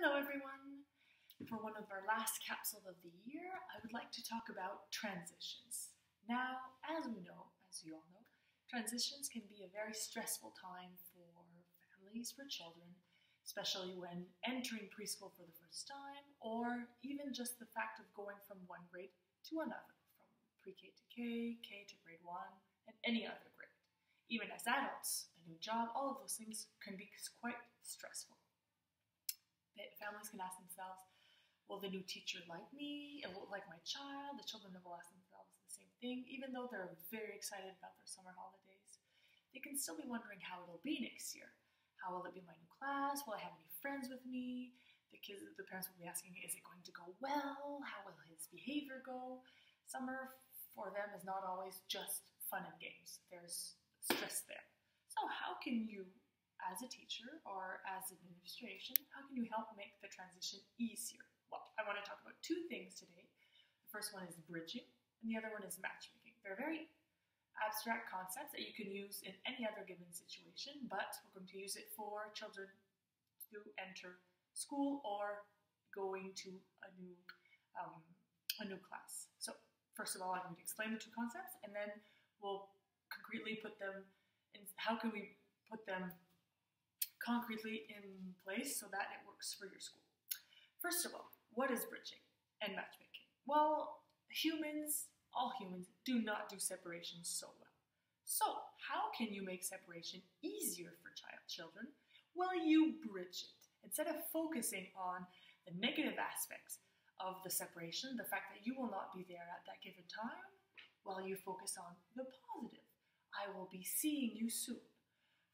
Hello everyone! For one of our last capsules of the year, I would like to talk about transitions. Now, as we know, as you all know, transitions can be a very stressful time for families, for children, especially when entering preschool for the first time, or even just the fact of going from one grade to another, from pre-K to K, K to grade 1, and any other grade. Even as adults, a new job, all of those things can be quite stressful. Families can ask themselves, will the new teacher like me? Will it like my child? The children will ask themselves the same thing. Even though they're very excited about their summer holidays, they can still be wondering how it'll be next year. How will it be my new class? Will I have any friends with me? The parents will be asking, is it going to go well? How will his behavior go? Summer for them is not always just fun and games. There's stress there. So how can you, as a teacher or as an administration, how can you help make the transition easier? Well, I want to talk about two things today. The first one is bridging, and the other one is matchmaking. They're very abstract concepts that you can use in any other given situation, but we're going to use it for children to enter school or going to a new class. So first of all, I'm going to explain the two concepts, and then we'll concretely put them in. How can we put them concretely in place so that it works for your school? First of all, what is bridging and matchmaking? Well, all humans, do not do separation so well. So how can you make separation easier for children? Well, you bridge it. Instead of focusing on the negative aspects of the separation, the fact that you will not be there at that given time, well, you focus on the positive. I will be seeing you soon.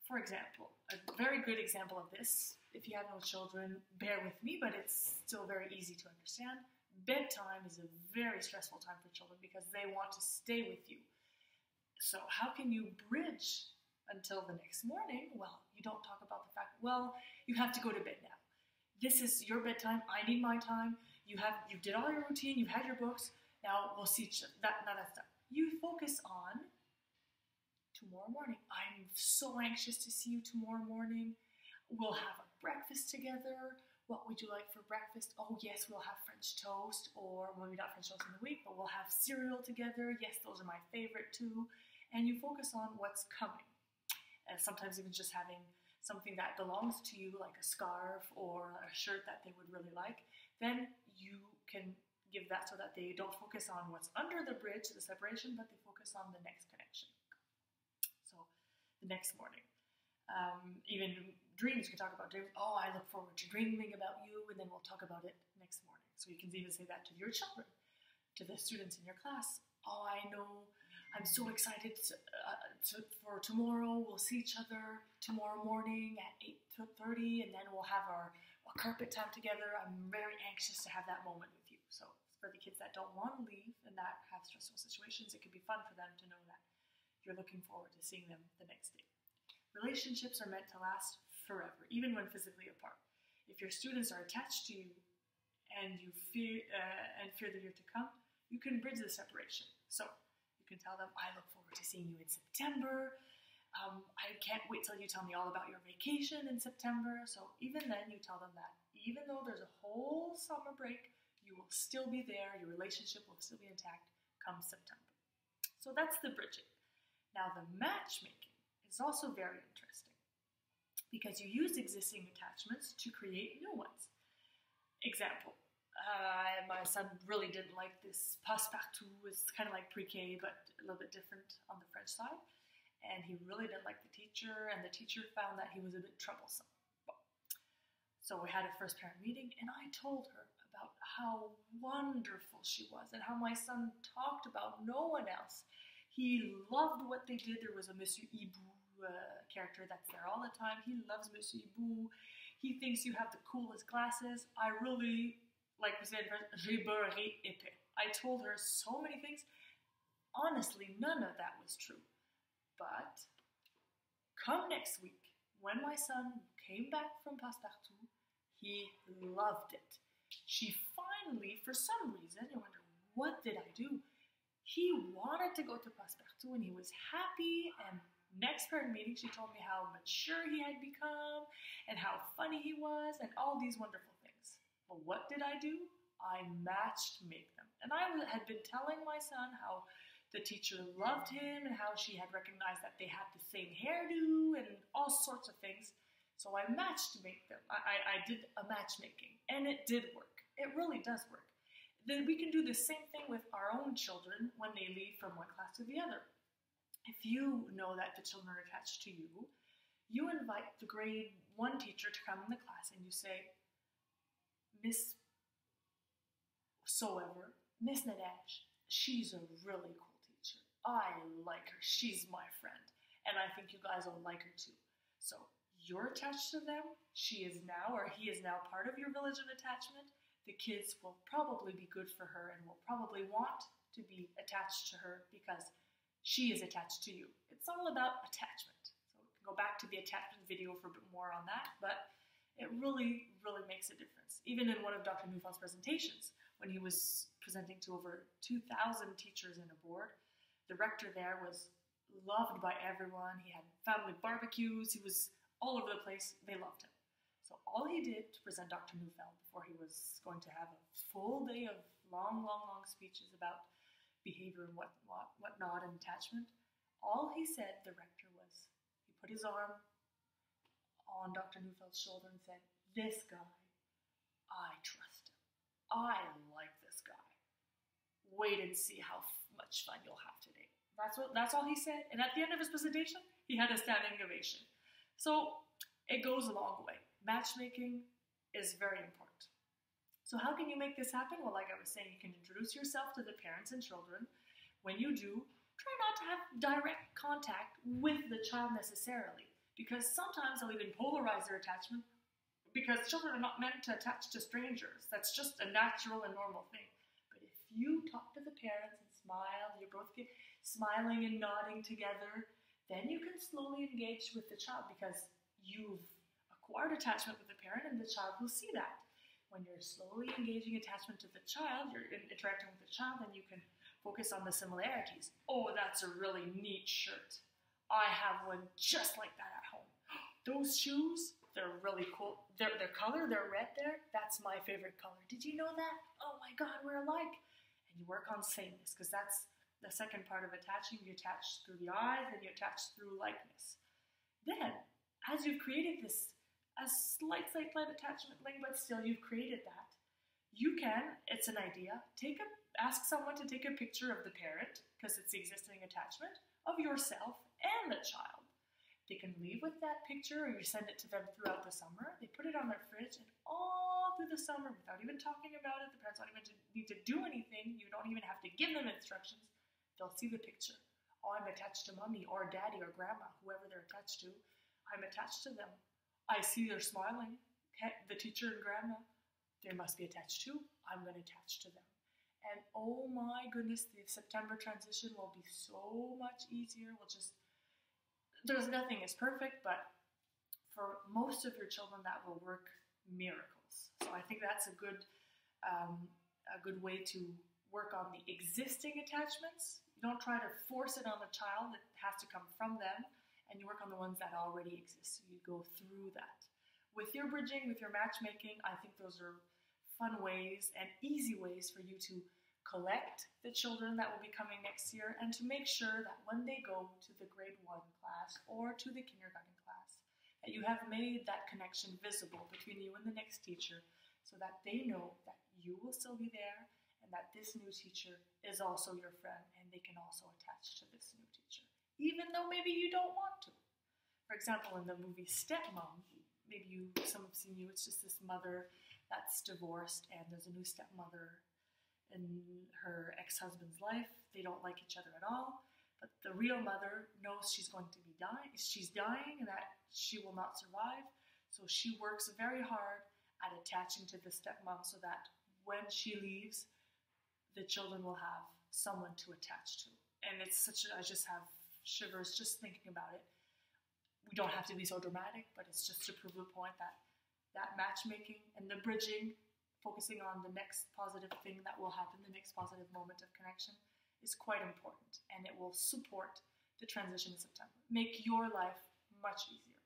For example, a very good example of this, if you have no children, bear with me, but it's still very easy to understand. Bedtime is a very stressful time for children because they want to stay with you. So how can you bridge until the next morning? Well, you don't talk about the fact, well, you have to go to bed now. This is your bedtime, I need my time. You did all your routine, you've had your books, now we'll see now that's done. You focus on tomorrow morning. I'm so anxious to see you tomorrow morning. We'll have a breakfast together. What would you like for breakfast? Oh yes, we'll have French toast, or maybe not French toast in the week, but we'll have cereal together. Yes, those are my favorite too. And you focus on what's coming. Sometimes even just having something that belongs to you, like a scarf or a shirt that they would really like, then you can give that so that they don't focus on what's under the bridge, the separation, but they focus on the next connection. So the next morning. Even dreams, you can talk about dreams. Oh, I look forward to dreaming about you, and then we'll talk about it next morning. So you can even say that to your children, to the students in your class. Oh, I know, I'm so excited for tomorrow. We'll see each other tomorrow morning at 8:30, and then we'll have our carpet time together. I'm very anxious to have that moment with you. So for the kids that don't want to leave and that have stressful situations, it could be fun for them to know that you're looking forward to seeing them the next day. Relationships are meant to last forever, even when physically apart. If your students are attached to you and you fear the year to come, you can bridge the separation. So you can tell them, I look forward to seeing you in September. I can't wait till you tell me all about your vacation in September. So even then, you tell them that even though there's a whole summer break, you will still be there, your relationship will still be intact come September. So that's the bridging. Now the matchmaking is also very interesting because you use existing attachments to create new ones. Example, my son really didn't like this passe-partout. It's kind of like pre-K, but a little bit different on the French side. And he really didn't like the teacher, and the teacher found that he was a bit troublesome. So we had a first parent meeting, and I told her about how wonderful she was and how my son talked about no one else. He loved what they did. There was a Monsieur Hibou character that's there all the time. He loves Monsieur Hibou. He thinks you have the coolest glasses. I really, like we said, j'ai beurré épais. I told her so many things. Honestly, none of that was true. But come next week, when my son came back from passe-partout, he loved it. She finally, for some reason, you wonder, what did I do? He wanted to go to passe-partout and he was happy, and next parent meeting she told me how mature he had become and how funny he was and all these wonderful things. But what did I do? I matched make them. And I had been telling my son how the teacher loved him and how she had recognized that they had the same hairdo and all sorts of things. So I matched make them. I did a matchmaking, and it did work. It really does work. Then we can do the same thing with our own children when they leave from one class to the other. If you know that the children are attached to you, you invite the grade 1 teacher to come in the class and you say, Miss so-ever, Miss Nadej, she's a really cool teacher. I like her. She's my friend. And I think you guys will like her too. So you're attached to them. She is now, or he is now, part of your village of attachment. The kids will probably be good for her and will probably want to be attached to her because she is attached to you. It's all about attachment. So we can go back to the attachment video for a bit more on that, but it really, really makes a difference. Even in one of Dr. Neufeld's presentations, when he was presenting to over 2,000 teachers in a board, the rector there was loved by everyone. He had family barbecues. He was all over the place. They loved him. So all he did to present Dr. Neufeld before he was going to have a full day of long, long, long speeches about behavior and whatnot and attachment, all he said, the rector, was he put his arm on Dr. Neufeld's shoulder and said, "This guy, I trust him. I like this guy. Wait and see how much fun you'll have today." That's all he said. And at the end of his presentation, he had a standing ovation. So it goes a long way. Matchmaking is very important. So how can you make this happen? Well, like I was saying, you can introduce yourself to the parents and children. When you do, try not to have direct contact with the child necessarily, because sometimes they'll even polarize their attachment, because children are not meant to attach to strangers. That's just a natural and normal thing. But if you talk to the parents and smile, you're both smiling and nodding together, then you can slowly engage with the child because you've acquired attachment with the parent and the child will see that. When you're slowly engaging attachment to the child, you're interacting with the child, then you can focus on the similarities. Oh, that's a really neat shirt. I have one just like that at home. Those shoes, they're really cool. Their color, they're red there. That's my favorite color. Did you know that? Oh my God, we're alike. And you work on sameness because that's the second part of attaching. You attach through the eyes and you attach through likeness. Then, as you've created this, a slight attachment link, but still you've created that, you can, it's an idea, ask someone to take a picture of the parent, because it's the existing attachment, of yourself and the child. They can leave with that picture or you send it to them throughout the summer. They put it on their fridge and all through the summer, without even talking about it, the parents don't even need to do anything, you don't even have to give them instructions, they'll see the picture. Oh, I'm attached to mommy or daddy or grandma, whoever they're attached to. I'm attached to them. I see they're smiling. The teacher and grandma, they must be attached too. I'm going to attach to them. And oh my goodness, the September transition will be so much easier. There's nothing is perfect, but for most of your children, that will work miracles. So I think that's a good way to work on the existing attachments. You don't try to force it on the child. It has to come from them. And you work on the ones that already exist. So you go through that. With your bridging, with your matchmaking, I think those are fun ways and easy ways for you to collect the children that will be coming next year and to make sure that when they go to the grade 1 class or to the kindergarten class, that you have made that connection visible between you and the next teacher so that they know that you will still be there and that this new teacher is also your friend and they can also attach to this new teacher, even though maybe you don't want to. For example, in the movie Stepmom, maybe some have seen you, it's just this mother that's divorced and there's a new stepmother in her ex-husband's life. They don't like each other at all, but the real mother knows she's dying and that she will not survive, so she works very hard at attaching to the stepmom so that when she leaves, the children will have someone to attach to. And I just have shivers just thinking about it. We don't have to be so dramatic, but it's just to prove the point that matchmaking and the bridging, focusing on the next positive thing that will happen, the next positive moment of connection, is quite important. And it will support the transition in September. Make your life much easier.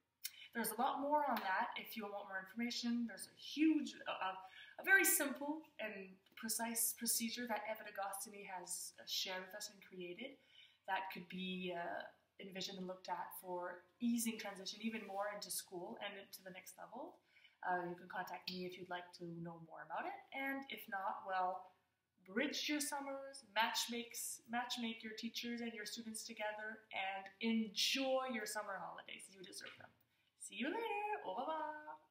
There's a lot more on that if you want more information. There's a huge, a very simple and precise procedure that Eva Agostini has shared with us and created that could be envisioned and looked at for easing transition even more into school and into the next level. You can contact me if you'd like to know more about it, and if not, well, bridge your summers, matchmake your teachers and your students together, and enjoy your summer holidays. You deserve them. See you later. Au revoir.